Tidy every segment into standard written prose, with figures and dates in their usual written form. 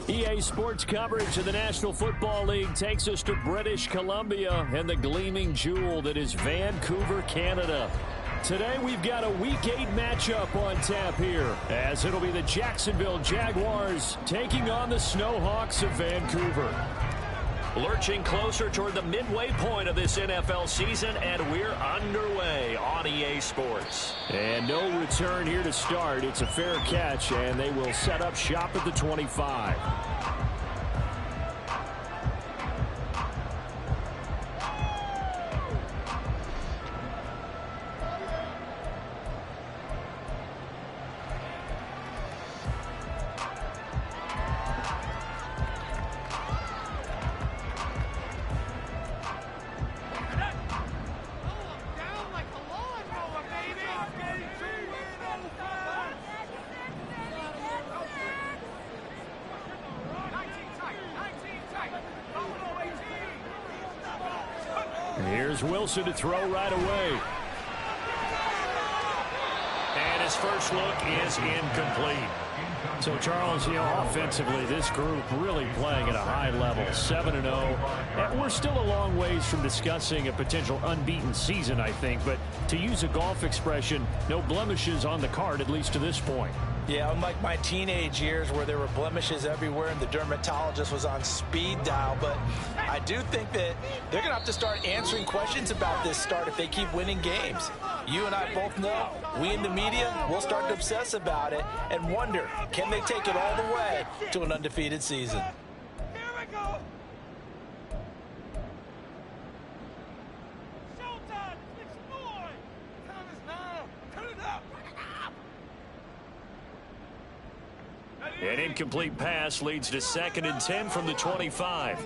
EA Sports coverage of the National Football League takes us to British Columbia and the gleaming jewel that is Vancouver, Canada. Today we've got a Week 8 matchup on tap here, as it'll be the Jacksonville Jaguars taking on the Snowhawks of Vancouver. Lurching closer toward the midway point of this NFL season, and we're underway on EA Sports. And no return here to start. It's a fair catch, and they will set up shop at the 25. Here's Wilson to throw right away. And his first look is incomplete. So, Charles, offensively, this group really playing at a high level, 7-0. And we're still a long ways from discussing a potential unbeaten season, I think. But to use a golf expression, no blemishes on the card, at least to this point. Yeah, unlike my teenage years where there were blemishes everywhere and the dermatologist was on speed dial. But I do think that they're going to have to start answering questions about this start if they keep winning games. You and I both know, we in the media, will start to obsess about it and wonder, can they take it all the way to an undefeated season? Here we go. Showtime. Explore. Time is now. Turn it up. An incomplete pass leads to 2nd and 10 from the 25.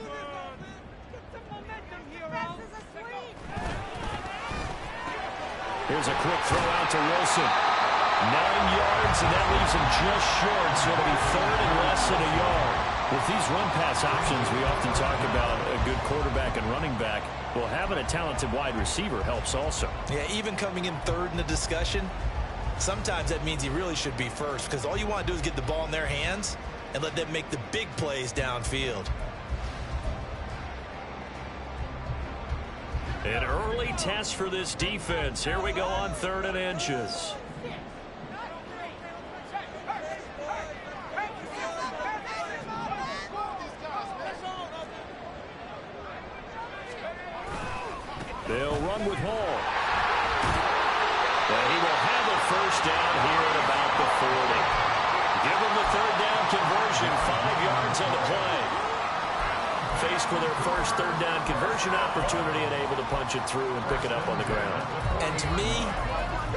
Here's a quick throw out to Wilson. 9 yards, and that leaves him just short, so it'll be 3rd and less than a yard. With these run-pass options, we often talk about a good quarterback and running back. Well, having a talented wide receiver helps also. Yeah, even coming in 3rd in the discussion, sometimes that means he really should be first, because all you want to do is get the ball in their hands and let them make the big plays downfield. An early test for this defense. Here we go on 3rd and inches. They'll run with Hall. And he will have a first down here at about the 40. Give them the 3rd down conversion, 5 yards on the play. Faced with their first 3rd down conversion opportunity and able to punch it through and pick it up on the ground. And to me,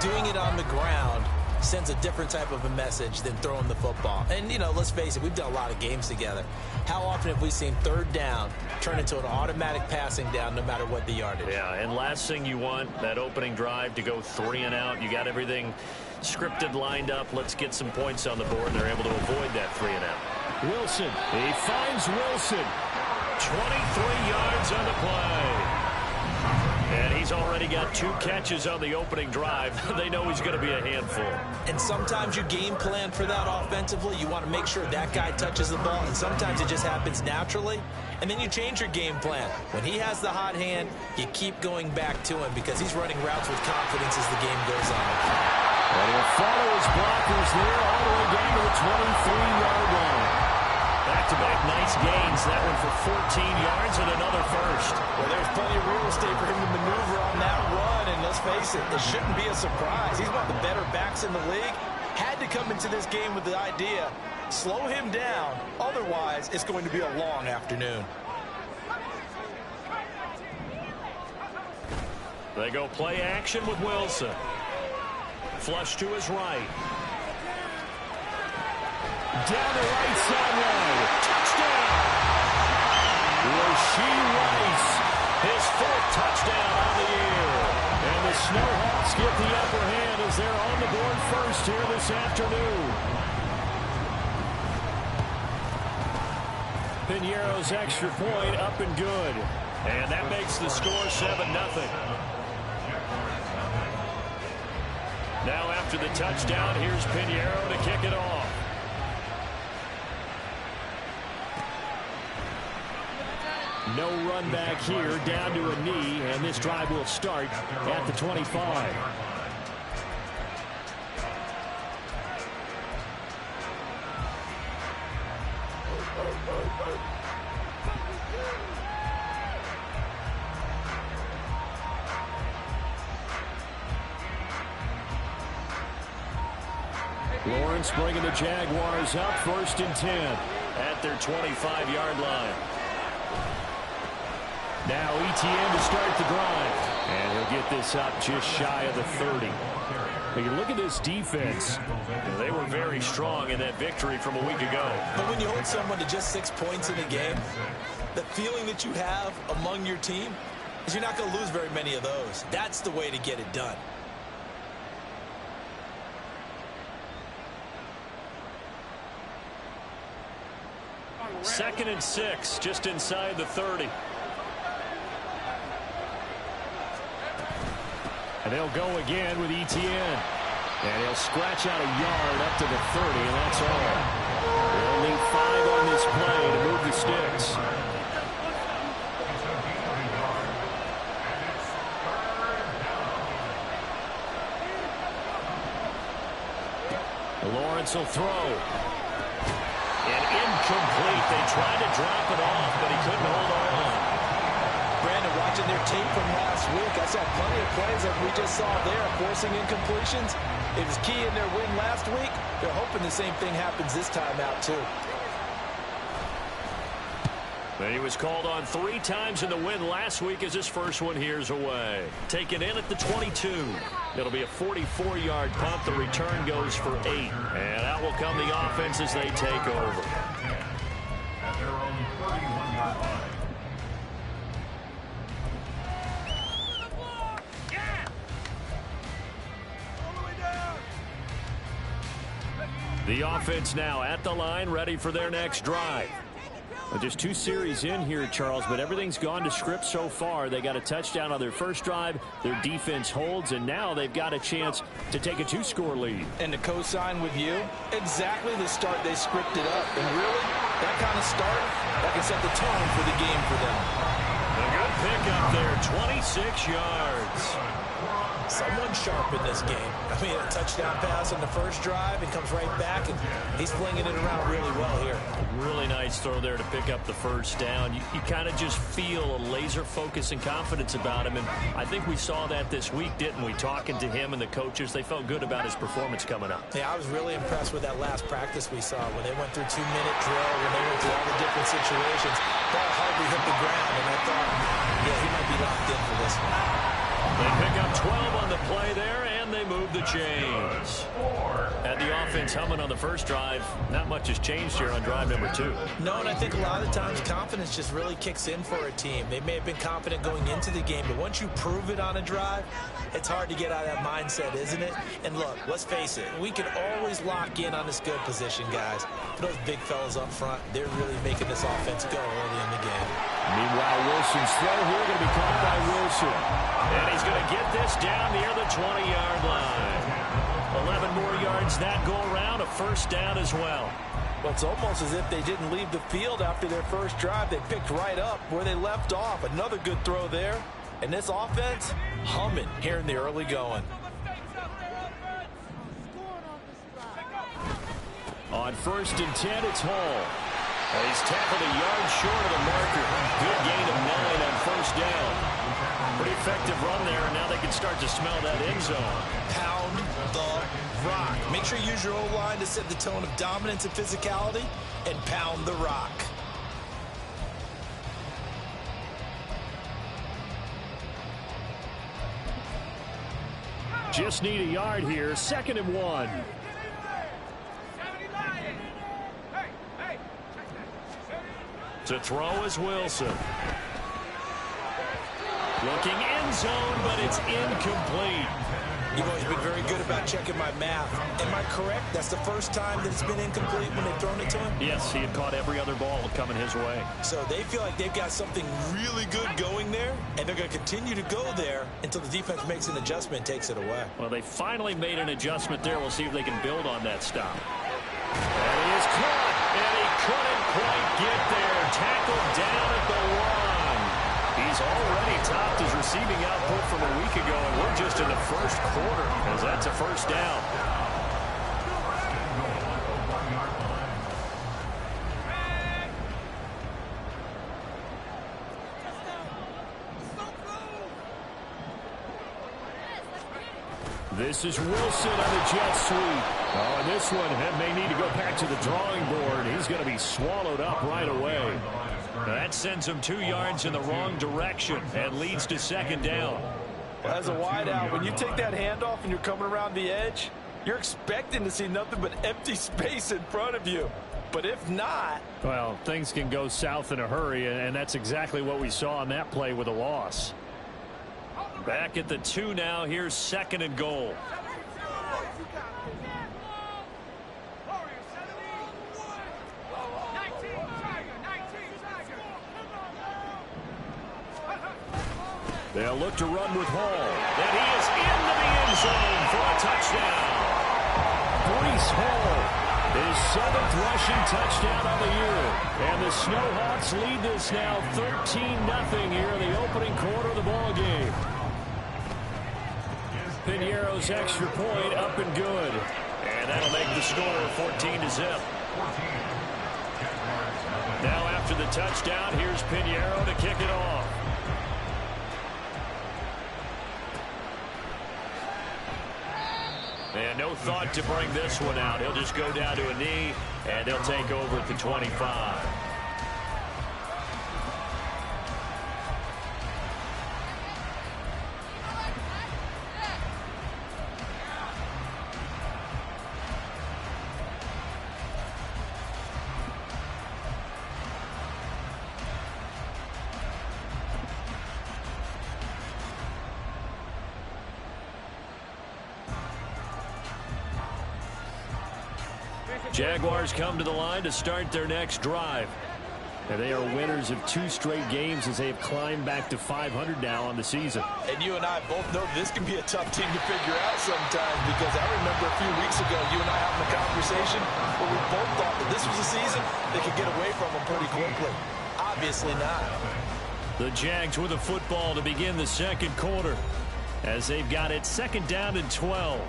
doing it on the ground sends a different type of a message than throwing the football. And, let's face it, we've done a lot of games together. How often have we seen 3rd down turn into an automatic passing down no matter what the yardage? Yeah, and last thing you want, that opening drive to go 3 and out. You got everything scripted, lined up. Let's get some points on the board, and they're able to avoid that 3 and out. Wilson. He finds Wilson. 23 yards on the play. And he's already got 2 catches on the opening drive. They know he's going to be a handful. And sometimes you game plan for that offensively. You want to make sure that guy touches the ball, and sometimes it just happens naturally. And then you change your game plan. When he has the hot hand, you keep going back to him because he's running routes with confidence as the game goes on. And he'll follow his blockers there all the way down to the 23-yard line. Back-to-back nice gains. That one for 14 yards and another first. Well, there's plenty of real estate for him to maneuver on that run, and let's face it, it shouldn't be a surprise. He's one of the better backs in the league. Had to come into this game with the idea Slow him down. Otherwise, it's going to be a long afternoon. They go play action with Wilson. Flush to his right. Down the right sideline. Touchdown! Rasheed Rice, his fourth touchdown on the year. And the Snowhawks get the upper hand as they're on the board first here this afternoon. Piñeiro's extra point up and good. And that makes the score 7-0. Now after the touchdown, here's Piñeiro to kick it off. No run back here, down to a knee, and this drive will start at the 25. Lawrence bringing the Jaguars up, 1st and 10 at their 25-yard line. Now Etienne to start the drive. And he'll get this up just shy of the 30. But you look at this defense. They were very strong in that victory from a week ago. But when you hold someone to just 6 points in a game, the feeling that you have among your team is you're not going to lose very many of those. That's the way to get it done. Second and 6, just inside the 30. And they'll go again with Etienne. And he'll scratch out a yard up to the 30, and that's all. They'll need 5 on this play to move the sticks. Lawrence will throw. And incomplete. They tried to drop it off, but he couldn't hold on. Brandon, watching their tape from last week, I saw plenty of plays that we just saw there, forcing incompletions. It was key in their win last week. They're hoping the same thing happens this time out, too. He was called on 3 times in the win last week as his first one here's away. Taken in at the 22. It'll be a 44-yard punt. The return goes for 8. And out will come the offense as they take over. At their own 31-yard line. The offense now at the line, ready for their next drive. Just 2 series in here, Charles, but everything's gone to script so far. They got a touchdown on their first drive. Their defense holds, and now they've got a chance to take a 2-score lead. And to co-sign with you, exactly the start they scripted up. And really, that kind of start, that can set the tone for the game for them. A good pickup there, 26 yards. Someone sharp in this game. I mean, a touchdown pass on the first drive, and comes right back, and he's flinging it around really well here. Really nice throw there to pick up the first down. You kind of just feel a laser focus and confidence about him, and I think we saw that this week, didn't we? Talking to him and the coaches, they felt good about his performance coming up. Yeah, I was really impressed with that last practice we saw when they went through 2-minute drill, when they went through all the different situations. Ball hardly hit the ground, and I thought, yeah, he might be locked in for this one. They pick up 12 on the play there, and they move the chains. Had the offense humming on the first drive. Not much has changed here on drive number 2. No, and I think a lot of the times confidence just really kicks in for a team. They may have been confident going into the game, but once you prove it on a drive, it's hard to get out of that mindset, isn't it? And look, let's face it, we can always lock in on this good position, guys. For those big fellas up front, they're really making this offense go early in the game. Meanwhile, Wilson's throw here going to be caught by Wilson. And he's going to get this down near the 20-yard line. 11 more yards that go around, a first down as well. Well, it's almost as if they didn't leave the field after their first drive. They picked right up where they left off. Another good throw there. And this offense, humming here in the early going. On 1st and 10, it's Hall. And he's tackled a yard short of the marker. Good gain of 9 on first down. Pretty effective run there, and now they can start to smell that end zone. Pound the rock. Make sure you use your O-line to set the tone of dominance and physicality and pound the rock. Just need a yard here. 2nd and 1. To throw is Wilson. Looking end zone, but it's incomplete. You've always been very good about checking my math. Am I correct? That's the first time that it's been incomplete when they've thrown it to him? Yes, he had caught every other ball coming his way. So they feel like they've got something really good going there, and they're going to continue to go there until the defense makes an adjustment and takes it away. Well, they finally made an adjustment there. We'll see if they can build on that stop. And he is caught, and he couldn't quite get there. Tackled down at the 1. He's already topped his receiving output from a week ago, and we're just in the first quarter as that's a first down. This is Wilson on the jet sweep. Oh, and this one may need to go back to the drawing board. He's going to be swallowed up right away. That sends him 2 yards in the wrong direction and leads to 2nd down. Well, as a wideout, when you take that handoff and you're coming around the edge, you're expecting to see nothing but empty space in front of you. But if not... Well, things can go south in a hurry, and that's exactly what we saw on that play with a loss. Back at the 2 now. Here's 2nd and goal. They'll look to run with Hall. And he is into the end zone for a touchdown. Breece Hall, his 7th rushing touchdown of the year. And the Snowhawks lead this now 13-0 here in the opening quarter of the ball game. Piñeiro's extra point up and good. And that'll make the score 14-0. Now after the touchdown, here's Piñeiro to kick it off. And no thought to bring this one out. He'll just go down to a knee, and they'll take over at the 25. Jaguars come to the line to start their next drive. And they are winners of 2 straight games as they have climbed back to 500 now on the season. And you and I both know this can be a tough team to figure out sometimes, because I remember a few weeks ago you and I having a conversation where we both thought that this was a season they could get away from them pretty quickly. Obviously not. The Jags with the football to begin the 2nd quarter as they've got it 2nd down and 12.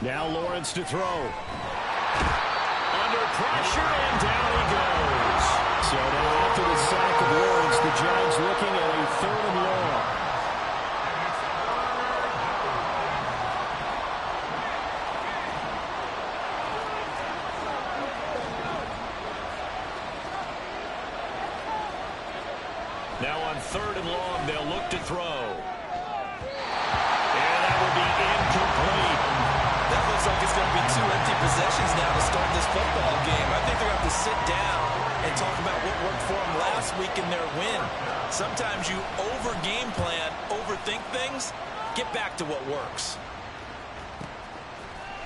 Now Lawrence to throw. Under pressure, and down he goes. So now after the sack of Lawrence, the Jags looking at a 3rd and long. Now on 3rd and long, they'll look to throw. And that will be incomplete. That looks like it's going to be 2 empty possessions now to start this football game. I think they're going to have to sit down and talk about what worked for them last week in their win. Sometimes you over-game plan, overthink things, get back to what works.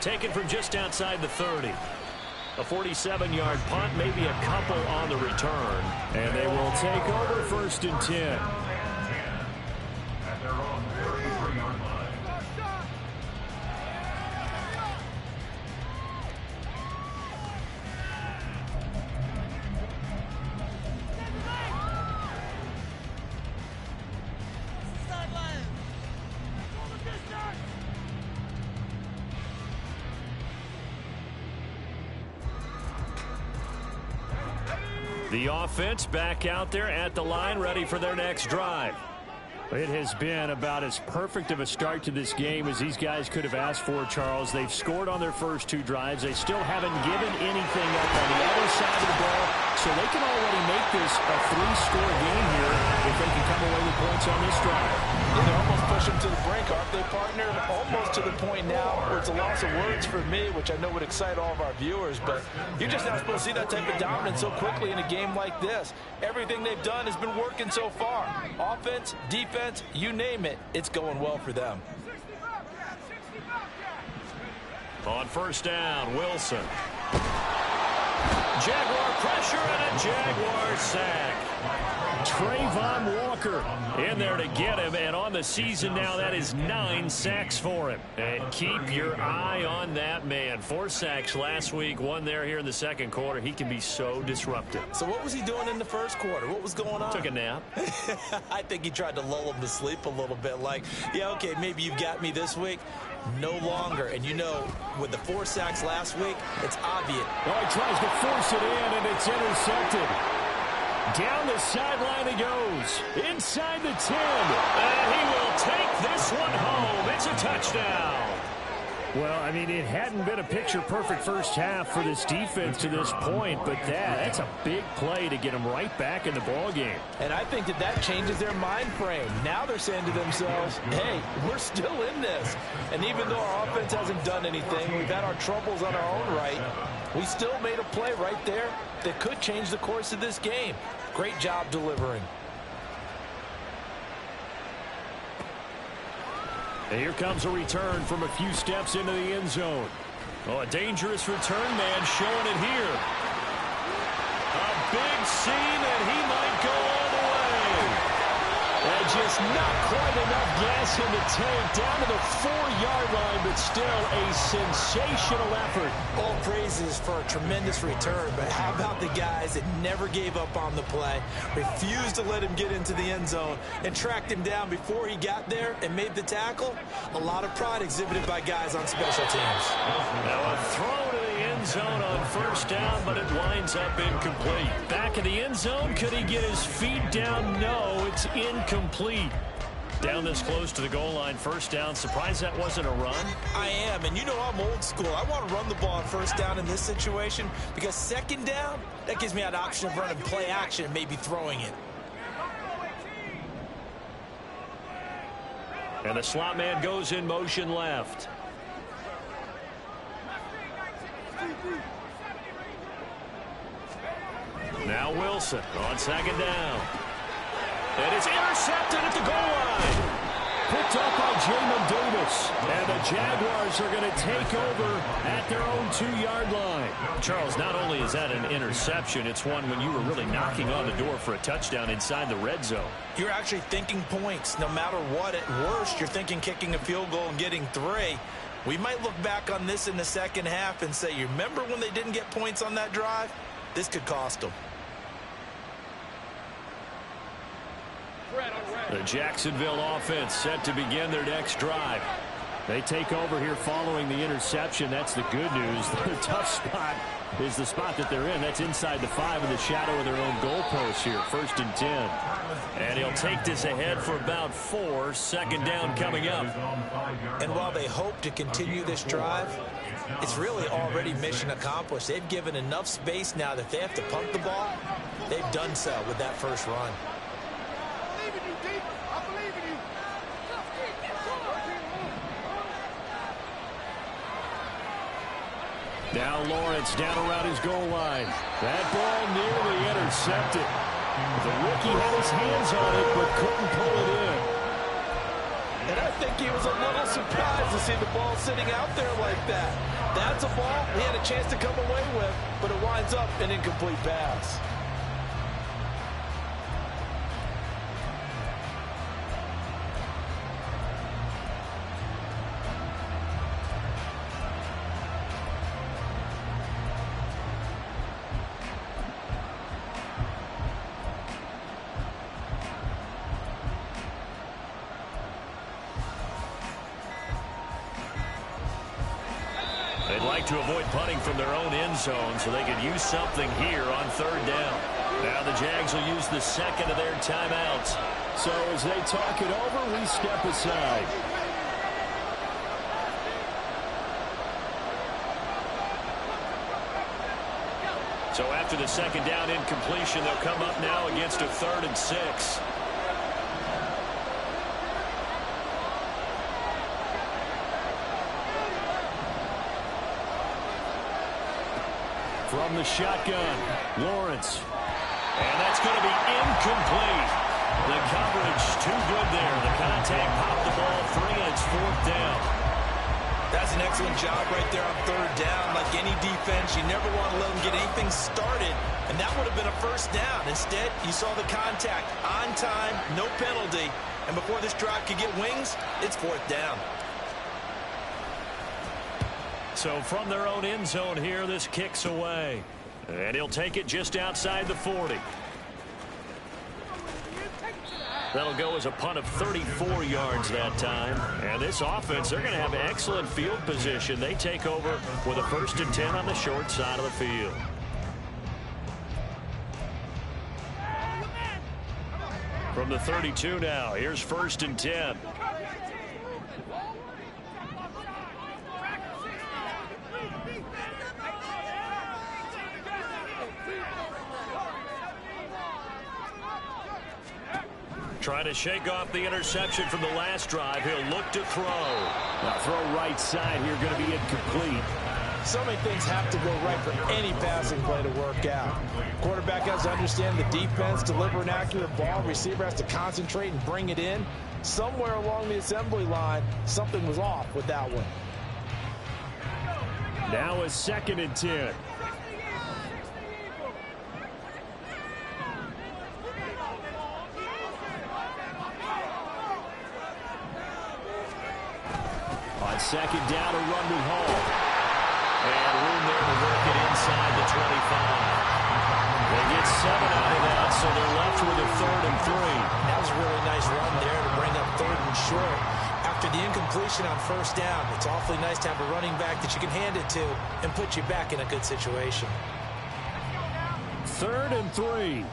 Taken from just outside the 30. A 47-yard punt, maybe a couple on the return. And they will take over 1st and 10. The offense back out there at the line, ready for their next drive. It has been about as perfect of a start to this game as these guys could have asked for, Charles. They've scored on their first 2 drives. They still haven't given anything up on the other side of the ball, so they can already make this a 3-score game here if they can come away with points on this drive. Yeah, they're almost pushing to the brink, aren't they, partner? Almost to the point now where it's a loss of words for me, which I know would excite all of our viewers, but you're just not supposed to see that type of dominance so quickly in a game like this. Everything they've done has been working so far. Offense, defense, you name it, it's going well for them. On 1st down, Wilson. Jaguar pressure and a Jaguar sack. Trayvon Walker in there to get him, and on the season now, that is 9 sacks for him. And keep your eye on that man. 4 sacks last week, 1 there here in the second quarter. He can be so disruptive. So what was he doing in the first quarter? What was going on? Took a nap. I think he tried to lull him to sleep a little bit. Like, yeah, okay, maybe you've got me this week. No longer. And you know, with the 4 sacks last week, it's obvious. Oh, he tries to force it in, and it's intercepted. Down the sideline he goes. Inside the 10. And he will take this one home. It's a touchdown. Well, I mean, it hadn't been a picture-perfect first half for this defense to this point, but that's a big play to get them right back in the ballgame. And I think that changes their mind frame. Now they're saying to themselves, hey, we're still in this. And even though our offense hasn't done anything, we've had our troubles on our own right, we still made a play right there that could change the course of this game. Great job delivering. And here comes a return from a few steps into the end zone. Oh, a dangerous return man showing it here. A big scene, and he might go all the way. And just not quite enough gas in the tank. Down to the 4-yard line, but still a sensational effort. All praises for a tremendous return, but how about the guys that never gave up on the play, refused to let him get into the end zone, and tracked him down before he got there and made the tackle? A lot of pride exhibited by guys on special teams. Now a throw to the end zone on 1st down, but it winds up incomplete. Back in the end zone, could he get his feet down? No, it's incomplete. Down this close to the goal line, 1st down. Surprised that wasn't a run? I am, and you know I'm old school. I want to run the ball on 1st down in this situation because 2nd down, that gives me an option of running play action and maybe throwing it. And the slot man goes in motion left. Now Wilson on 2nd down. And it's intercepted at the goal line. Picked up by Jamin Davis. And the Jaguars are going to take over at their own 2-yard line. Charles, not only is that an interception, it's one when you were really knocking on the door for a touchdown inside the red zone. You're actually thinking points. No matter what, at worst, you're thinking kicking a field goal and getting 3. We might look back on this in the second half and say, you remember when they didn't get points on that drive? This could cost them. The Jacksonville offense set to begin their next drive. They take over here following the interception. That's the good news. Their tough spot is the spot that they're in. That's inside the 5 in the shadow of their own goalpost here. 1st and 10. And he'll take this ahead for about 4. 2nd down coming up. And while they hope to continue this drive, it's really already mission accomplished. They've given enough space now that if they have to punt the ball, they've done so with that first run. Now Lawrence down around his goal line. That ball nearly intercepted. The rookie had his hands on it, but couldn't pull it in. And I think he was a little surprised to see the ball sitting out there like that. That's a ball he had a chance to come away with, but it winds up an incomplete pass. They'd like to avoid punting from their own end zone so they could use something here on third down. Now the Jags will use the second of their timeouts. So as they talk it over, we step aside. So after the second down incompletion, they'll come up now against a 3rd and 6. From the shotgun, Lawrence. And that's going to be incomplete. The coverage too good there. The contact popped the ball free, and it's 4th down. That's an excellent job right there on 3rd down. Like any defense, you never want to let them get anything started, and that would have been a 1st down. Instead, you saw the contact on time, no penalty, and before this drive could get wings, it's 4th down. So from their own end zone here, this kicks away. And he'll take it just outside the 40. That'll go as a punt of 34 yards that time. And this offense, they're going to have excellent field position. They take over with a 1st and 10 on the short side of the field. From the 32 now, here's 1st and 10. Trying to shake off the interception from the last drive. He'll look to throw. Now throw right side here, going to be incomplete. So many things have to go right for any passing play to work out. Quarterback has to understand the defense, deliver an accurate ball. Receiver has to concentrate and bring it in. Somewhere along the assembly line, something was off with that one. Now a 2nd and 10. On 2nd down, a run with Hall. And room there to work it inside the 25. They get 7 out of that, so they're left with a 3rd and 3. That was a really nice run there to bring up 3rd and short. After the incompletion on 1st down, it's awfully nice to have a running back that you can hand it to and put you back in a good situation. 3rd and 3.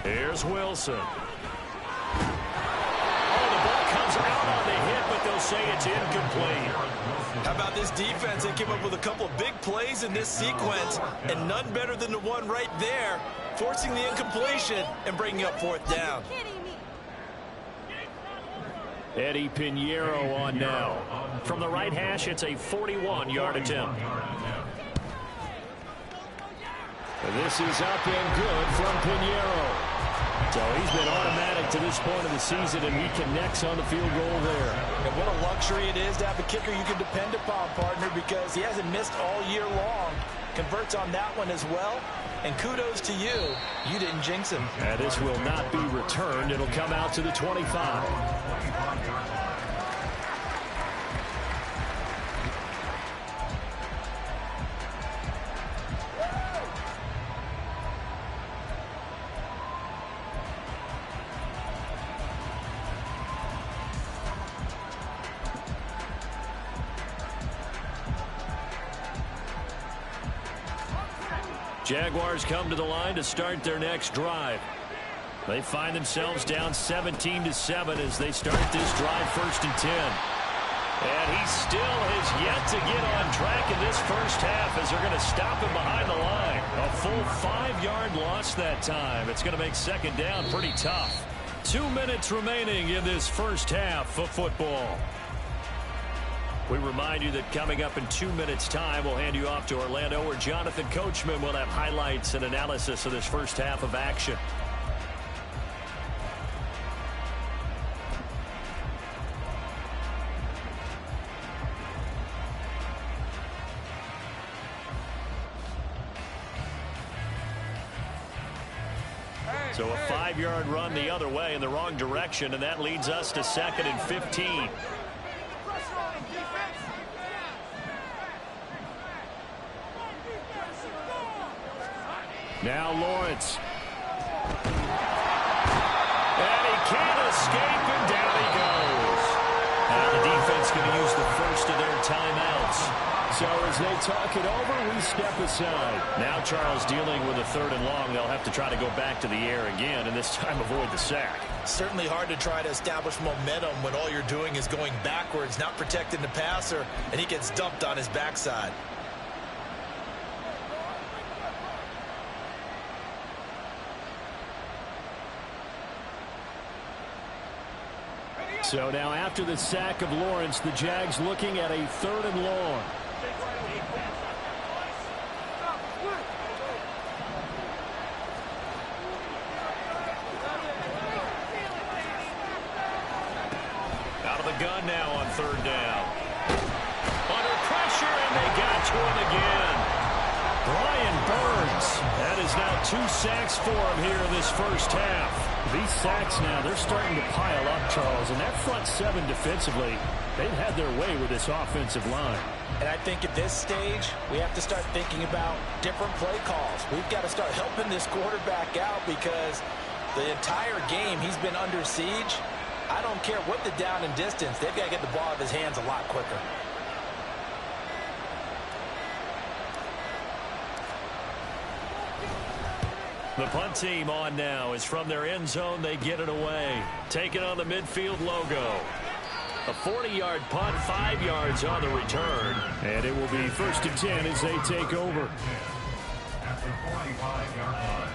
Here's Wilson. Oh, the ball comes out on the hit, but they'll say it's incomplete. How about this defense? They came up with a couple of big plays in this sequence, and none better than the one right there, forcing the incompletion and bringing up 4th down. Eddie Pinheiro on now. From the right hash, it's a 41-yard attempt. And this is up and good from Pinheiro. So he's been automatic to this point of the season, and he connects on the field goal there. And what a luxury it is to have a kicker you can depend upon, partner, because he hasn't missed all year long. Converts on that one as well. And kudos to you. You didn't jinx him. And this will not be returned. It'll come out to the 25. Jaguars come to the line to start their next drive. They find themselves down 17-7 as they start this drive 1st and 10. And he still has yet to get on track in this first half as they're going to stop him behind the line. A full 5-yard loss that time. It's going to make 2nd down pretty tough. 2 minutes remaining in this first half of football. We remind you that coming up in 2 minutes' time, we'll hand you off to Orlando, where Jonathan Coachman will have highlights and analysis of this first half of action. So a 5-yard run the other way in the wrong direction, and that leads us to 2nd and 15. Now Lawrence. And he can't escape, and down he goes. Now the defense going to use the first of their timeouts. So as they talk it over, we step aside. Now Charles dealing with a 3rd and long. They'll have to try to go back to the air again, and this time avoid the sack. Certainly hard to try to establish momentum when all you're doing is going backwards, not protecting the passer, and he gets dumped on his backside. So now after the sack of Lawrence, the Jags looking at a 3rd and long. Out of the gun now on 3rd down. Under pressure, and they got to him again. Brian Burns. That is now 2 sacks for him here in this first half. These sacks now, they're starting to pile up, Charles, and that front 7 defensively, they've had their way with this offensive line. And I think at this stage, we have to start thinking about different play calls. We've got to start helping this quarterback out because the entire game he's been under siege. I don't care what the down and distance, they've got to get the ball out of his hands a lot quicker. The punt team on now is from their end zone. They get it away. Taking on the midfield logo. A 40-yard punt, 5 yards on the return. And it will be 1st and 10 as they take over. At the 45-yard line.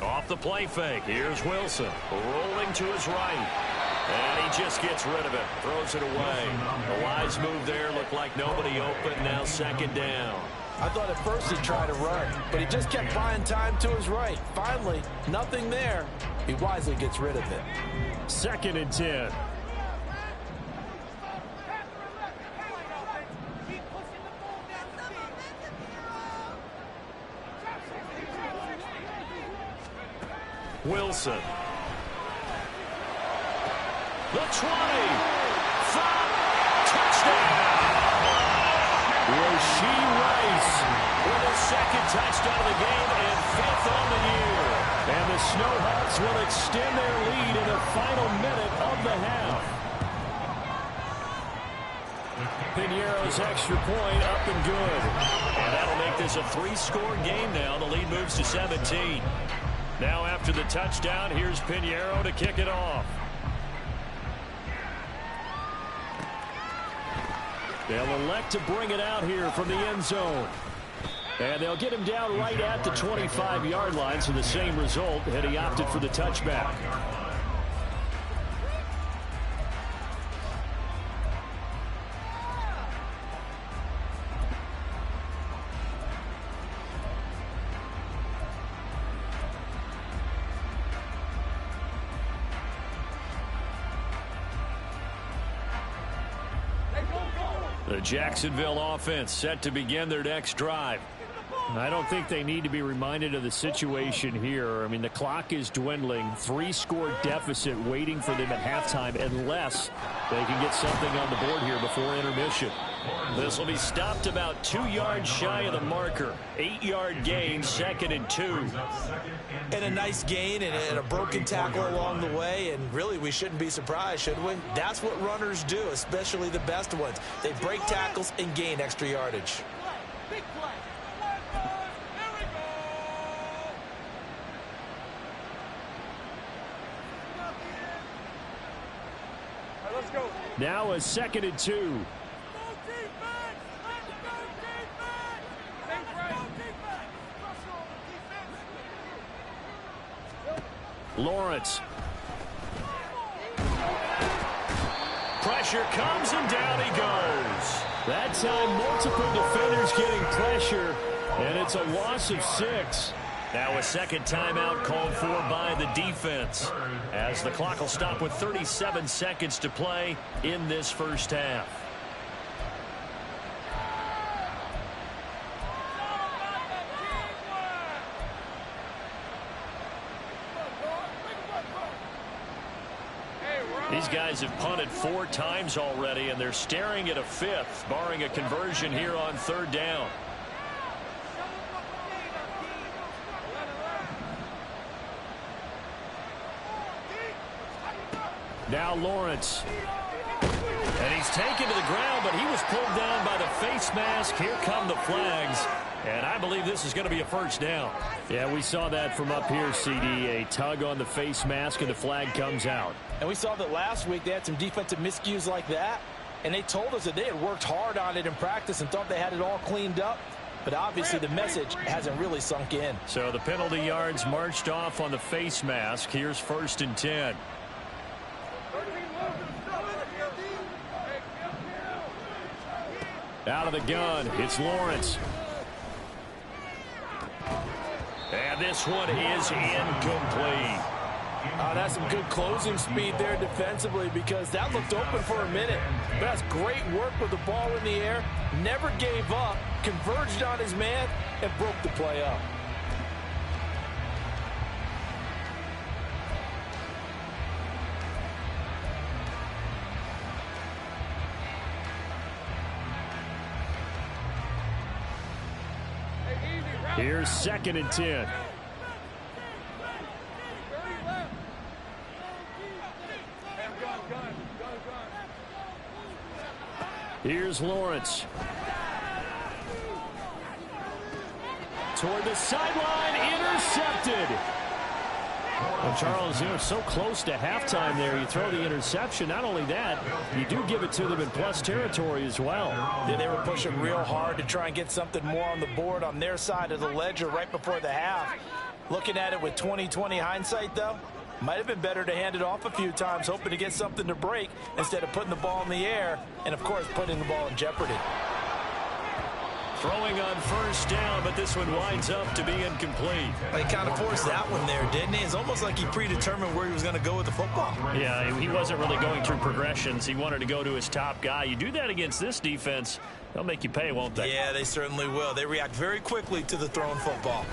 Off the play fake. Here's Wilson. Rolling to his right. And he just gets rid of it. Throws it away. The wise move there. Looked like nobody open. Now 2nd down. I thought at first he'd try to run, but he just kept buying time to his right. Finally, nothing there. He wisely gets rid of it. 2nd and 10. Wilson. The 20. 5. Touchdown. Rashee Rice with his 2nd touchdown of the game and 5th on the year. And the Snowhawks will extend their lead in the final minute of the half. Piñeiro's extra point up and good. And that'll make this a 3-score game now. The lead moves to 17. Now after the touchdown, here's Piñeiro to kick it off. They'll elect to bring it out here from the end zone. And they'll get him down right at the 25-yard line, so the same result had he opted for the touchback. The Jacksonville offense set to begin their next drive. I don't think they need to be reminded of the situation here. I mean, the clock is dwindling. 3-score deficit waiting for them at halftime unless they can get something on the board here before intermission. This will be stopped about 2 yards shy of the marker. 8-yard gain, 2nd and 2. And a nice gain and a broken tackle along the way. And really, we shouldn't be surprised, should we? That's what runners do, especially the best ones. They break tackles and gain extra yardage. Big play. There we go. Now a 2nd and 2. Lawrence. Pressure comes and down he goes. That time multiple defenders getting pressure, and it's a loss of 6. Now a second timeout called for by the defense, as the clock will stop with 37 seconds to play in this first half. These guys have punted 4 times already, and they're staring at a 5th, barring a conversion here on 3rd down. Now Lawrence. And he's taken to the ground, but he was pulled down by the face mask. Here come the flags. And I believe this is going to be a first down. Yeah, we saw that from up here, CD. A tug on the face mask, and the flag comes out. And we saw that last week they had some defensive miscues like that. And they told us that they had worked hard on it in practice and thought they had it all cleaned up. But obviously the message hasn't really sunk in. So the penalty yards marched off on the face mask. Here's 1st and 10. Out of the gun, it's Lawrence. And this one is incomplete. That's some good closing speed there defensively, because that looked open for a minute. But that's great work with the ball in the air. Never gave up, converged on his man, and broke the play up. Here's 2nd and 10. Here's Lawrence. Toward the sideline, intercepted. Well, Charles, you're so close to halftime there. You throw the interception. Not only that, you do give it to them in plus territory as well. Yeah, they were pushing real hard to try and get something more on the board on their side of the ledger right before the half. Looking at it with 20/20 hindsight, though, might have been better to hand it off a few times, hoping to get something to break instead of putting the ball in the air and, of course, putting the ball in jeopardy. Throwing on 1st down, but this one winds up to be incomplete. He kind of forced that one there, didn't he? It's almost like he predetermined where he was going to go with the football. Yeah, he wasn't really going through progressions. He wanted to go to his top guy. You do that against this defense, they'll make you pay, won't they? Yeah, they certainly will. They react very quickly to the thrown football.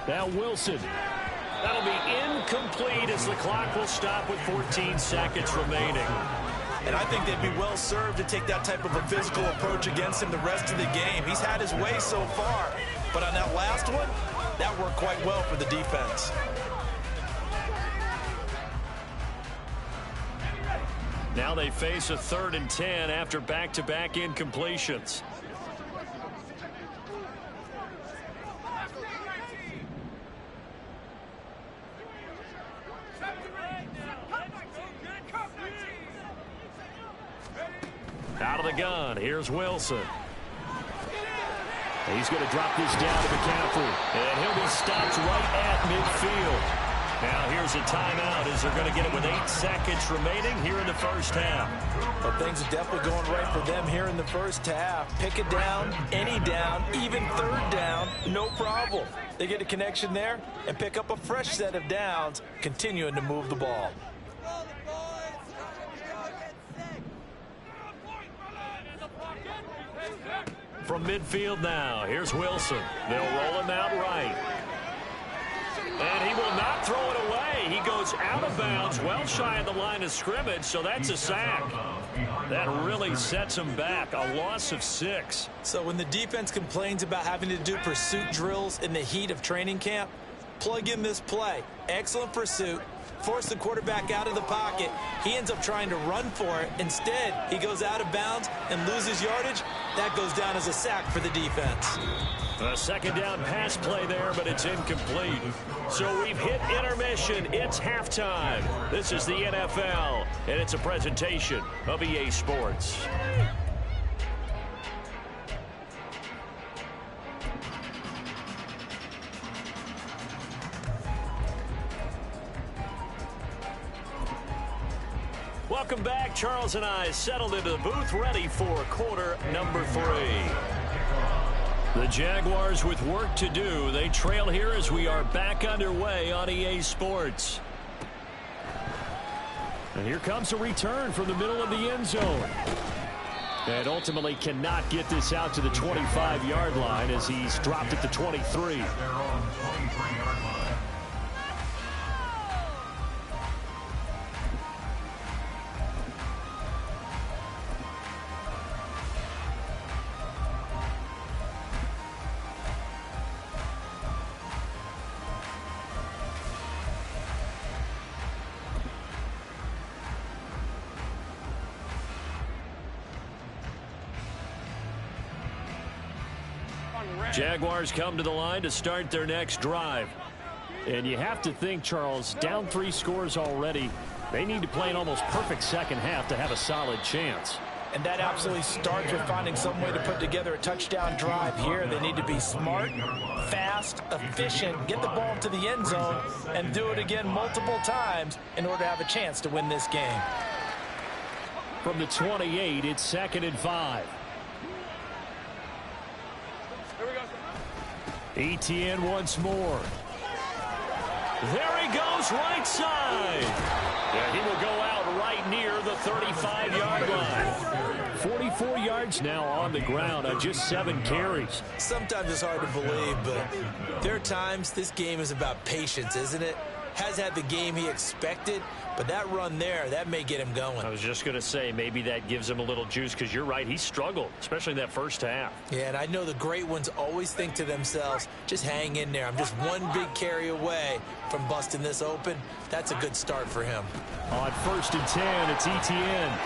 Now Wilson. That'll be incomplete as the clock will stop with 14 seconds remaining. And I think they'd be well served to take that type of a physical approach against him the rest of the game. He's had his way so far, but on that last one, that worked quite well for the defense. Now they face a 3rd and 10 after back-to-back incompletions. Out of the gun, here's Wilson. He's going to drop this down to McCaffrey, and he'll be stopped right at midfield. Now here's a timeout as they're going to get it with 8 seconds remaining here in the first half. Well, things are definitely going right for them here in the first half. Pick it down, any down, even 3rd down, no problem. They get a connection there and pick up a fresh set of downs, continuing to move the ball. From midfield now, here's Wilson. They'll roll him out right. And he will not throw it away. He goes out of bounds, well shy of the line of scrimmage, so that's a sack. That really sets him back. A loss of 6. So when the defense complains about having to do pursuit drills in the heat of training camp, plug in this play. Excellent pursuit. Force the quarterback out of the pocket. He ends up trying to run for it. Instead, he goes out of bounds and loses yardage. That goes down as a sack for the defense. A second down pass play there, but it's incomplete. So we've hit intermission. It's halftime. This is the NFL, and it's a presentation of EA Sports. Welcome back. Charles and I settled into the booth, ready for quarter number 3. The Jaguars with work to do. They trail here as we are back underway on EA Sports. And here comes a return from the middle of the end zone. And ultimately cannot get this out to the 25-yard line as he's dropped at the 23. Jaguars come to the line to start their next drive. And you have to think, Charles, down 3 scores already. They need to play an almost perfect second half to have a solid chance. And that absolutely starts with finding some way to put together a touchdown drive here. They need to be smart, fast, efficient, get the ball to the end zone, and do it again multiple times in order to have a chance to win this game. From the 28, it's 2nd and 5. Etienne once more. There he goes, right side. Yeah, he will go out right near the 35-yard line. 44 yards now on the ground on just 7 carries. Sometimes it's hard to believe, but there are times this game is about patience, isn't it? Has had the game he expected, but that run there, that may get him going. I was just going to say, maybe that gives him a little juice, because you're right, he struggled, especially in that first half. Yeah, and I know the great ones always think to themselves, just hang in there. I'm just one big carry away from busting this open. That's a good start for him. On 1st and 10, it's Etienne.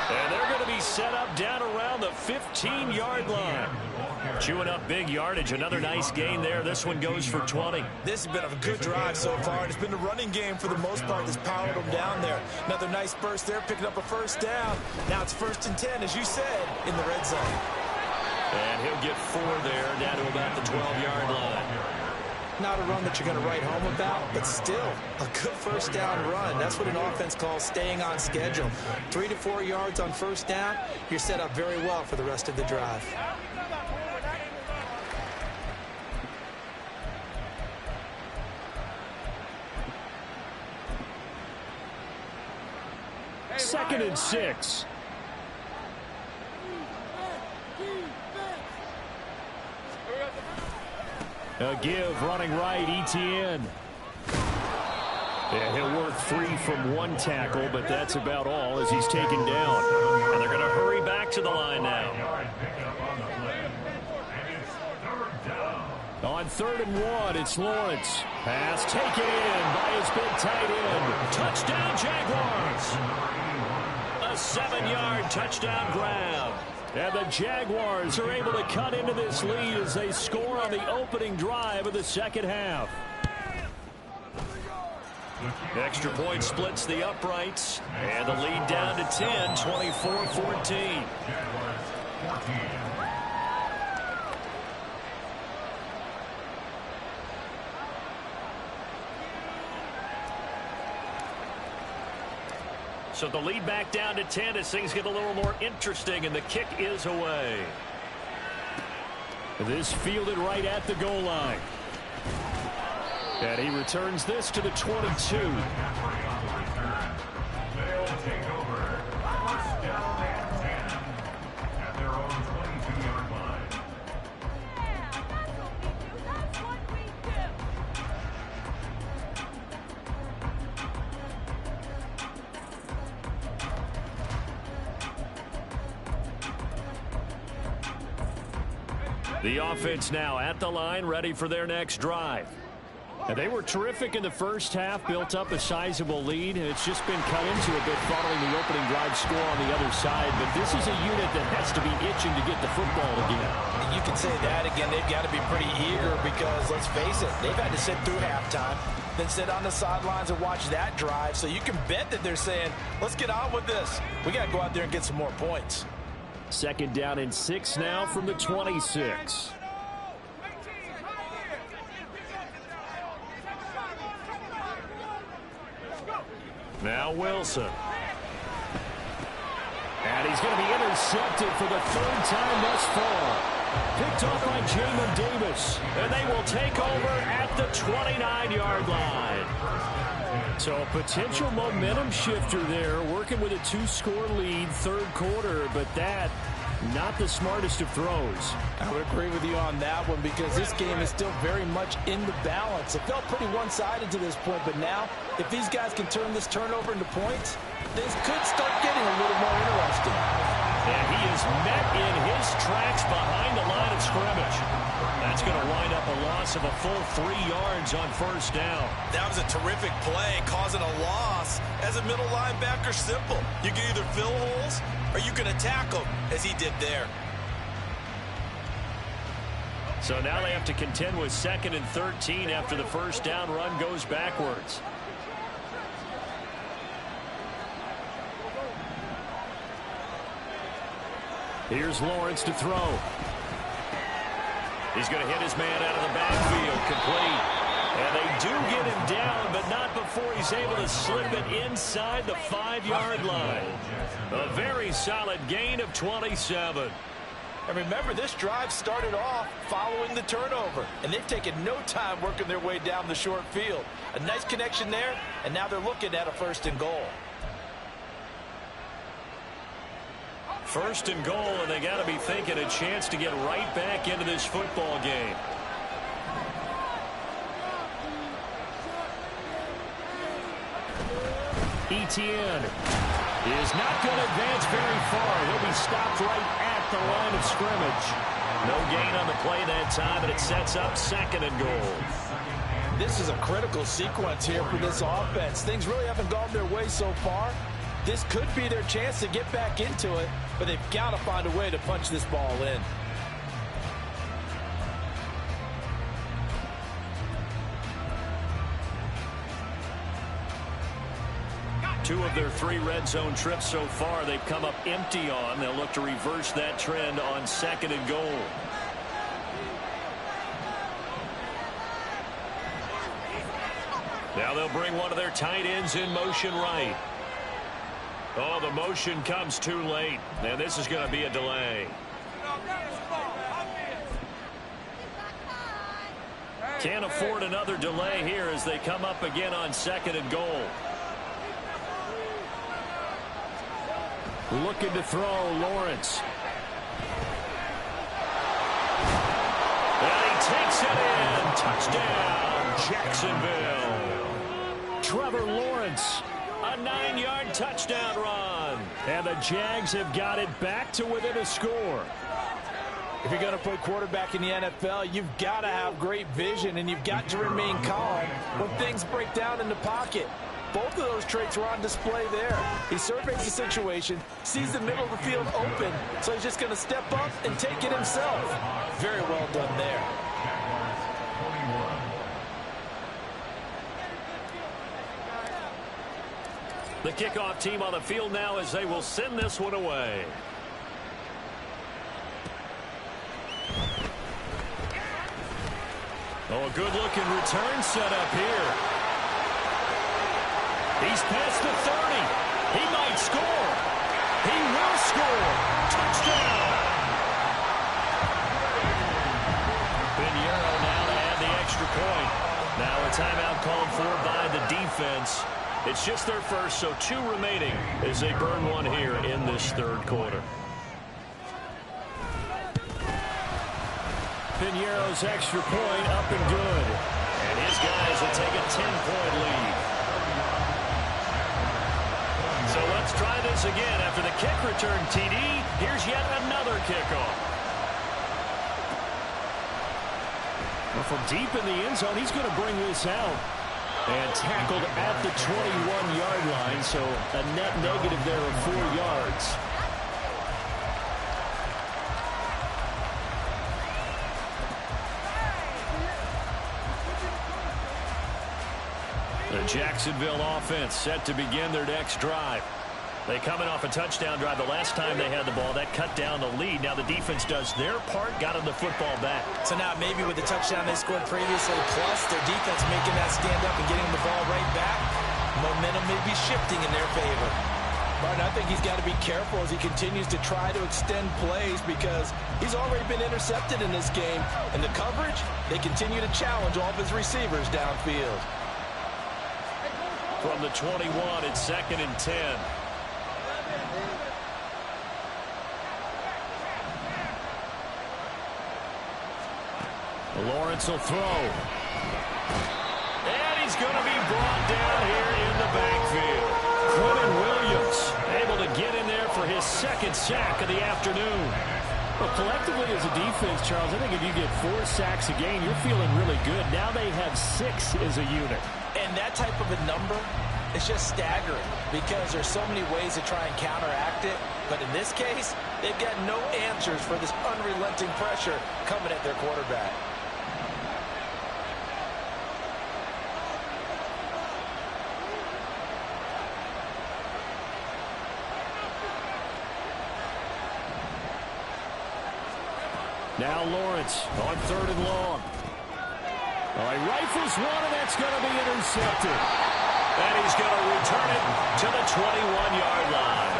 And they're going to be set up down around the 15-yard line. Chewing up big yardage. Another nice gain there. This one goes for 20. This has been a good drive so far. It's been the running game for the most part that's powered them down there. Another nice burst there, picking up a first down. Now it's 1st and 10, as you said, in the red zone. And he'll get 4 there, down to about the 12-yard line. Not a run that you're going to write home about, but still a good first down run. That's what an offense calls staying on schedule. 3 to 4 yards on first down, you're set up very well for the rest of the drive. Second and 6. A give, running right, Etienne. Yeah, he'll work free from 1 tackle, but that's about all as he's taken down. And they're going to hurry back to the line now. On 3rd and 1, it's Lawrence. Pass taken in by his big tight end. Touchdown, Jaguars. A 7-yard touchdown grab. And the Jaguars are able to cut into this lead as they score on the opening drive of the second half. Extra point splits the uprights. And the lead down to 10, 24-14. So the lead back down to 10 as things get a little more interesting, and the kick is away. This fielded right at the goal line. And he returns this to the 22. They'll take over. 1st down and 10 at their own 22-yard line. The offense now at the line, ready for their next drive. And they were terrific in the first half, built up a sizable lead, and it's just been cut into a bit following the opening drive score on the other side. But this is a unit that has to be itching to get the football again. You can say that again. They've got to be pretty eager because, let's face it, they've had to sit through halftime, then sit on the sidelines and watch that drive. So you can bet that they're saying, let's get on with this. We got to go out there and get some more points. 2nd down and 6 now from the 26. Now Wilson. And he's going to be intercepted for the 3rd time thus far. Picked off by Jamin Davis. And they will take over at the 29-yard line. So a potential momentum shifter there, working with a 2-score lead, 3rd quarter, but that not the smartest of throws. I would agree with you on that one because this game is still very much in the balance. It felt pretty one-sided to this point, but now if these guys can turn this turnover into points, this could start getting a little more interesting. And he is met in his tracks behind the line of scrimmage. That's going to wind up a loss of a full 3 yards on 1st down. That was a terrific play, causing a loss. As a middle linebacker, simple. You can either fill holes or you can attack them, as he did there. So now they have to contend with 2nd and 13 after the 1st down run goes backwards. Here's Lawrence to throw. He's going to hit his man out of the backfield, complete. And they do get him down, but not before he's able to slip it inside the 5-yard line. A very solid gain of 27. And remember, this drive started off following the turnover, and they've taken no time working their way down the short field. A nice connection there, and now they're looking at a 1st and goal. 1st and goal, and they got to be thinking a chance to get right back into this football game. Etienne is not going to advance very far. He'll be stopped right at the line of scrimmage. No gain on the play that time, and it sets up 2nd and goal. This is a critical sequence here for this offense. Things really haven't gone their way so far. This could be their chance to get back into it, but they've got to find a way to punch this ball in. Two of their 3 red zone trips so far they've come up empty on. They'll look to reverse that trend on 2nd and goal. Now they'll bring one of their tight ends in motion right. Oh, the motion comes too late, and this is going to be a delay. Can't afford another delay here as they come up again on 2nd and goal. Looking to throw, Lawrence. And he takes it in. Touchdown, Jacksonville. Trevor Lawrence, a 9-yard touchdown run. And the Jags have got it back to within a score. If you're going to play quarterback in the NFL, you've got to have great vision, and you've got to remain calm when things break down in the pocket. Both of those traits were on display there. He surveys the situation, sees the middle of the field open, so he's just going to step up and take it himself. Very well done there. The kickoff team on the field now as they will send this one away. Oh, a good-looking return set up here. He's past the 30. He might score. He will score. Touchdown. Pinheiro now to add the extra point. Now a timeout called for by the defense. It's just their first, so 2 remaining as they burn one here in this 3rd quarter. Pinheiro's extra point up and good. And his guys will take a 10-point lead. So let's try this again. After the kick return TD, here's yet another kickoff. Well, from deep in the end zone. He's going to bring this out. And tackled at the 21-yard line, so a net negative there of 4 yards. The Jacksonville offense set to begin their next drive. They coming off a touchdown drive the last time they had the ball. That cut down the lead. Now the defense does their part, got them the football back. So now maybe with the touchdown they scored previously, plus their defense making that stand up and getting the ball right back, momentum may be shifting in their favor. Martin, I think he's got to be careful as he continues to try to extend plays because he's already been intercepted in this game. And the coverage, they continue to challenge all of his receivers downfield. From the 21, it's 2nd and 10. Lawrence will throw. And he's going to be brought down here in the backfield. Quentin Williams able to get in there for his 2nd sack of the afternoon. Well, collectively as a defense, Charles, I think if you get 4 sacks a game, you're feeling really good. Now they have 6 as a unit. And that type of a number is just staggering because there's so many ways to try and counteract it. But in this case, they've got no answers for this unrelenting pressure coming at their quarterback. Now Lawrence on 3rd and long. He rifles one, and that's going to be intercepted. And he's going to return it to the 21-yard line.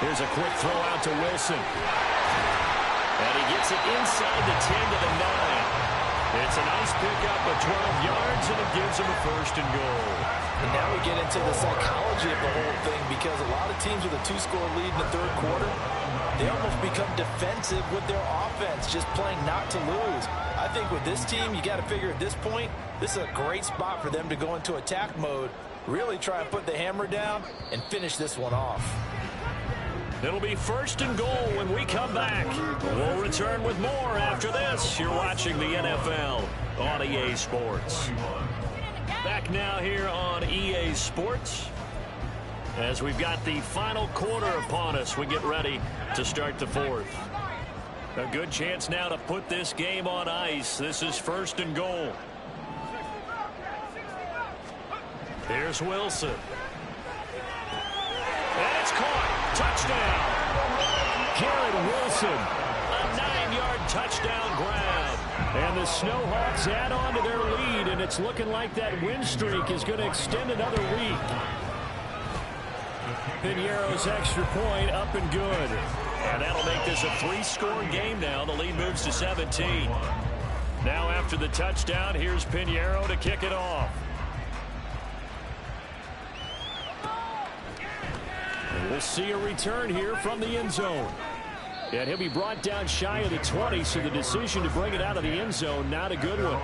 Here's a quick throw out to Wilson. And he gets it inside the 10 to the 9. It's a nice pickup of 12 yards, and it gives him a 1st and goal. And now we get into the psychology of the whole thing because a lot of teams with a 2-score lead in the 3rd quarter, they almost become defensive with their offense, just playing not to lose. I think with this team, you got to figure at this point, this is a great spot for them to go into attack mode, really try and put the hammer down and finish this one off. It'll be 1st and goal when we come back. We'll return with more after this. You're watching the NFL on EA Sports. Back now here on EA Sports as we've got the final quarter upon us. We get ready to start the 4th. A good chance now to put this game on ice. This is 1st and goal. Here's Wilson. And it's caught. Touchdown. Garrett Wilson. A 9-yard touchdown grab. And the Snowhawks add on to their lead, and it's looking like that win streak is going to extend another week. Piñeiro's extra point up and good. And that'll make this a 3-score game now. The lead moves to 17. Now after the touchdown, here's Piñeiro to kick it off. We'll see a return here from the end zone. And he'll be brought down shy of the 20, so the decision to bring it out of the end zone, not a good one.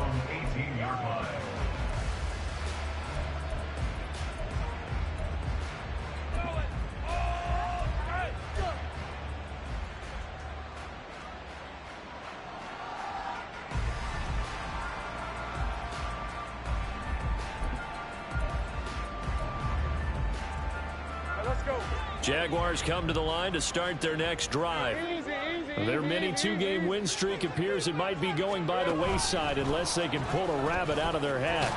Jaguars come to the line to start their next drive. Their mini 2-game win streak appears it might be going by the wayside unless they can pull a rabbit out of their hat.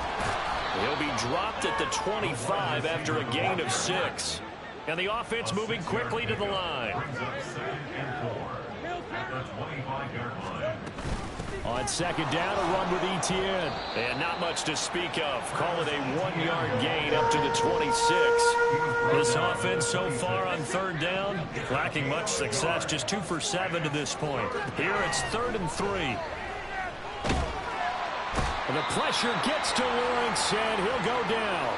He'll be dropped at the 25 after a gain of 6. And the offense moving quickly to the line. On 2nd down, a run with Etienne. And not much to speak of. Call it a 1-yard gain up to the 26. This offense so far on 3rd down, lacking much success. Just 2 for 7 to this point. Here it's 3rd and 3. And the pressure gets to Lawrence, and he'll go down.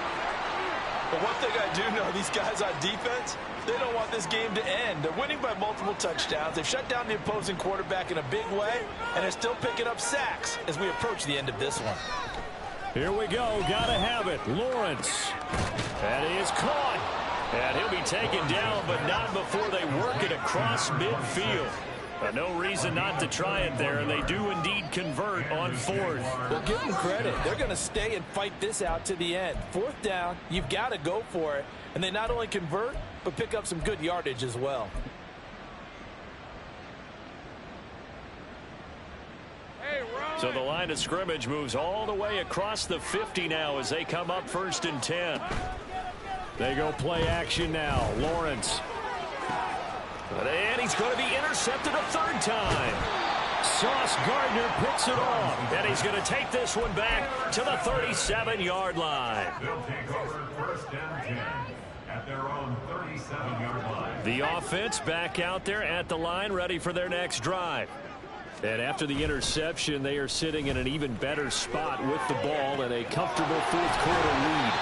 But one thing I do know, these guys on defense, they don't want this game to end. They're winning by multiple touchdowns. They've shut down the opposing quarterback in a big way, and they're still picking up sacks as we approach the end of this one. Here we go. Gotta have it. Lawrence. And he is caught. And he'll be taken down, but not before they work it across midfield. No reason not to try it there, and they do indeed convert on fourth. Well, give them credit. They're going to stay and fight this out to the end. Fourth down, you've got to go for it. And they not only convert, but pick up some good yardage as well. So the line of scrimmage moves all the way across the 50 now as they come up 1st and 10. They go play action now. Lawrence. And he's going to be intercepted a third time. Sauce Gardner picks it off. And he's going to take this one back to the 37-yard line. They'll take over 1st and 10 at their own 37-yard line. The offense back out there at the line, ready for their next drive. And after the interception, they are sitting in an even better spot with the ball and a comfortable fourth-quarter lead.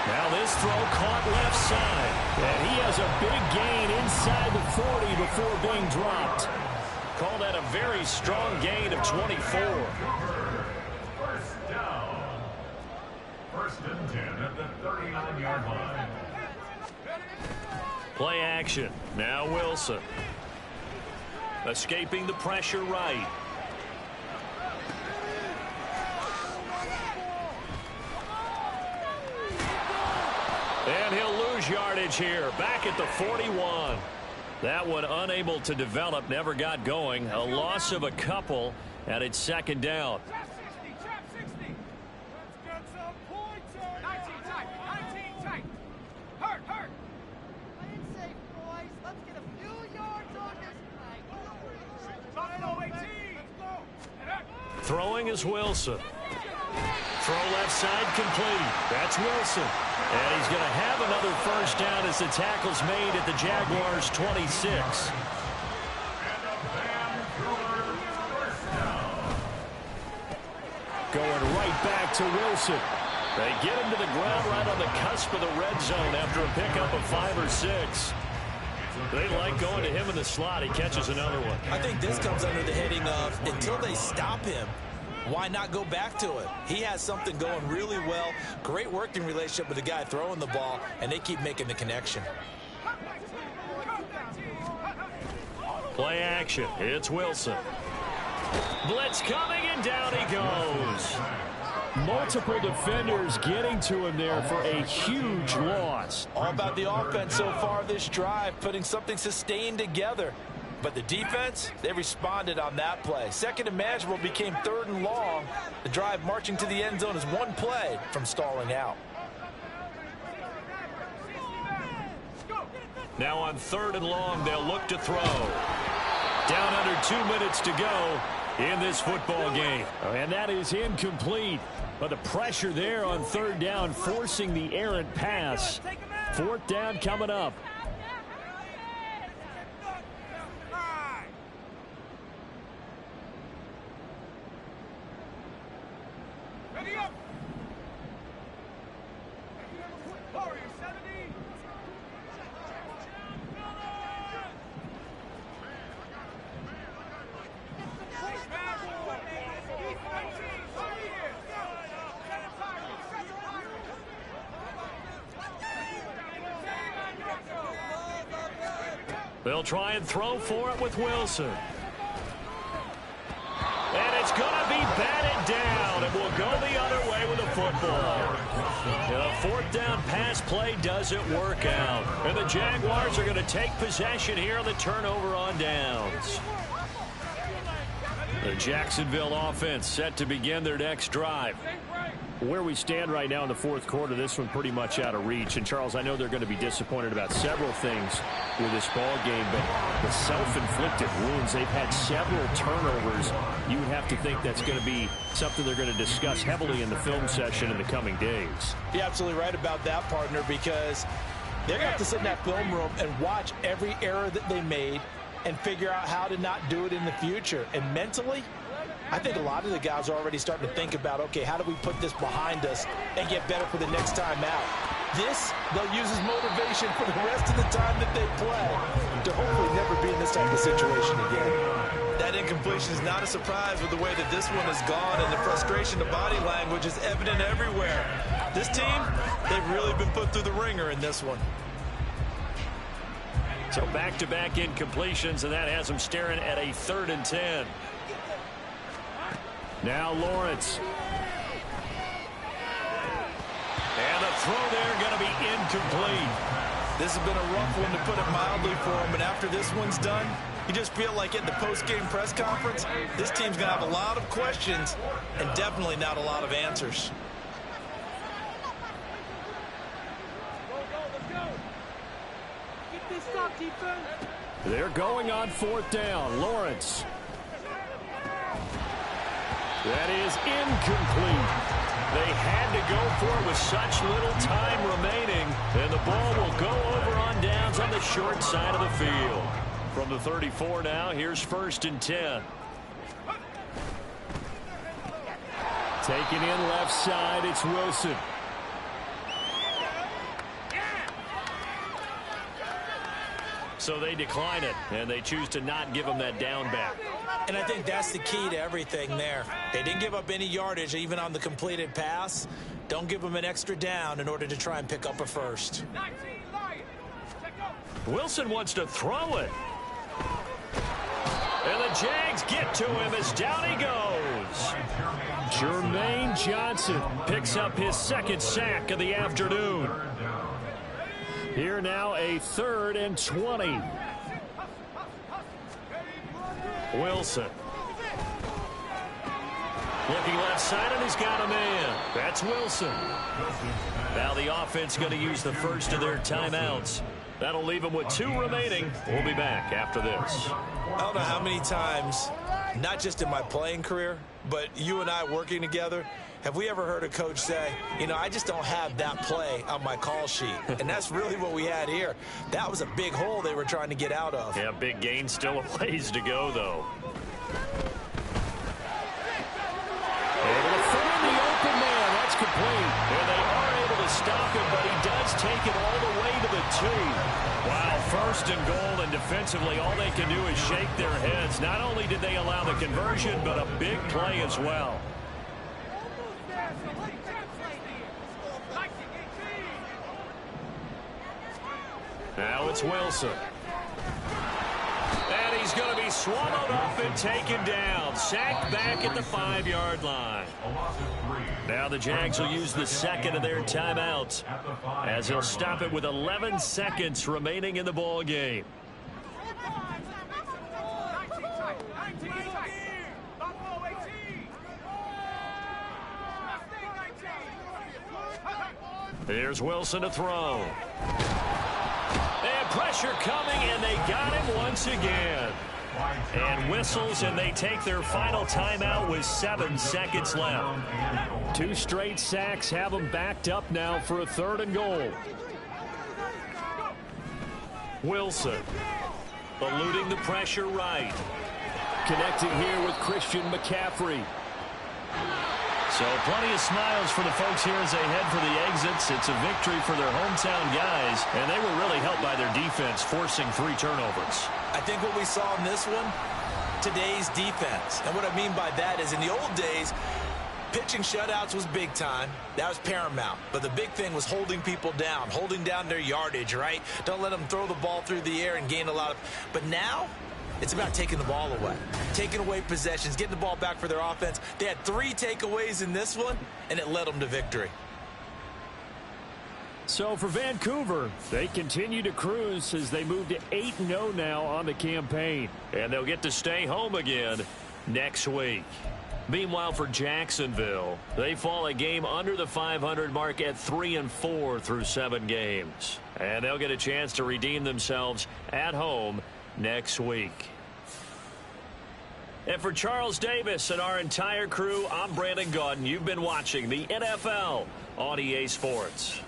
Now this throw caught left side. And he has a big gain inside the 40 before being dropped. Call that a very strong gain of 24. First down. 1st and 10 at the 39-yard line. Play action. Now Wilson. Escaping the pressure right. And he'll lose yardage here. Back at the 41. That one unable to develop, never got going. A loss of a couple, and it's 2nd down. Throwing is Wilson. Throw left side complete. That's Wilson. And he's going to have another first down as the tackle's made at the Jaguars' 26. Going right back to Wilson. They get him to the ground right on the cusp of the red zone after a pickup of 5 or 6. They like going to him in the slot. He catches another one. I think this comes under the heading of until they stop him, why not go back to it? He has something going really well. Great working relationship with the guy throwing the ball, and they keep making the connection. Play action. It's Wilson. Blitz coming, and down he goes. Multiple defenders getting to him there for a huge loss. All about the offense so far this drive, putting something sustained together. But the defense, they responded on that play. 2nd and manageable became 3rd and long. The drive marching to the end zone is one play from stalling out. Now on 3rd and long, they'll look to throw. Down under 2 minutes to go in this football game. And that is incomplete. But the pressure there on 3rd down, forcing the errant pass. 4th down coming up. They'll try and throw for it with Wilson. And it's going to be batted down, and will go the other way with the football. The 4th down pass play doesn't work out. And the Jaguars are going to take possession here on the turnover on downs. The Jacksonville offense set to begin their next drive. Where we stand right now in the 4th quarter, this one pretty much out of reach. And, Charles, I know they're going to be disappointed about several things with this ball game, but the self-inflicted wounds, they've had several turnovers. You would have to think that's going to be something they're going to discuss heavily in the film session in the coming days. You're absolutely right about that, partner, because they're going to have to sit in that film room and watch every error that they made and figure out how to not do it in the future. And mentally, I think a lot of the guys are already starting to think about, okay, how do we put this behind us and get better for the next time out? This, they'll use as motivation for the rest of the time that they play to hopefully never be in this type of situation again. That incompletion is not a surprise with the way that this one has gone, and the frustration of body language is evident everywhere. This team, they've really been put through the ringer in this one. So back-to-back incompletions, and that has them staring at a 3rd and 10. Now Lawrence. And the throw there going to be incomplete. This has been a rough one, to put it mildly, for him. And after this one's done, you just feel like at the post-game press conference, this team's going to have a lot of questions and definitely not a lot of answers. They're going on 4th down. Lawrence. That is incomplete. They had to go for it with such little time remaining, and the ball will go over on downs on the short side of the field. From the 34 now, here's 1st and 10. Taken in left side, it's Wilson. So they decline it, and they choose to not give him that down back. And I think that's the key to everything there. They didn't give up any yardage even on the completed pass. Don't give them an extra down in order to try and pick up a first. Wilson wants to throw it. And the Jags get to him as down he goes. Jermaine Johnson picks up his 2nd sack of the afternoon. Here now a 3rd and 20. Wilson. Looking left side, and he's got a man. That's Wilson. Now the offense going to use the first of their timeouts. That'll leave them with 2 remaining. We'll be back after this. I don't know how many times, not just in my playing career, but you and I working together, have we ever heard a coach say, you know, I just don't have that play on my call sheet? And that's really what we had here. That was a big hole they were trying to get out of. Yeah, big gain, still a ways to go, though. Able to throw in the open man. That's complete. And they are able to stop him, but he does take it all the way to the 2. Wow, 1st and goal, and defensively all they can do is shake their heads. Not only did they allow the conversion, but a big play as well. Now it's Wilson. And he's going to be swallowed up and taken down. Sacked back at the 5-yard line. Now the Jags will use the 2nd of their timeouts, as he'll stop it with 11 seconds remaining in the ball game. Here's Wilson to throw. And pressure coming, and they got him once again. And whistles, and they take their final timeout with 7 seconds left. 2 straight sacks have them backed up now for a 3rd and goal. Wilson eluding the pressure right. Connecting here with Christian McCaffrey. So plenty of smiles for the folks here as they head for the exits. It's a victory for their hometown guys, and they were really helped by their defense, forcing 3 turnovers. I think what we saw in this one, today's defense. And what I mean by that is in the old days, pitching shutouts was big time. That was paramount. But the big thing was holding people down, holding down their yardage, right? Don't let them throw the ball through the air and gain a lot of... But now, it's about taking the ball away, taking away possessions, getting the ball back for their offense. They had 3 takeaways in this one, and it led them to victory. So for Vancouver, they continue to cruise as they move to 8-0 now on the campaign. And they'll get to stay home again next week. Meanwhile, for Jacksonville, they fall a game under the 500 mark at 3-4 through 7 games. And they'll get a chance to redeem themselves at home next week. And for Charles Davis and our entire crew, I'm Brandon Gaudin. You've been watching the NFL on EA Sports.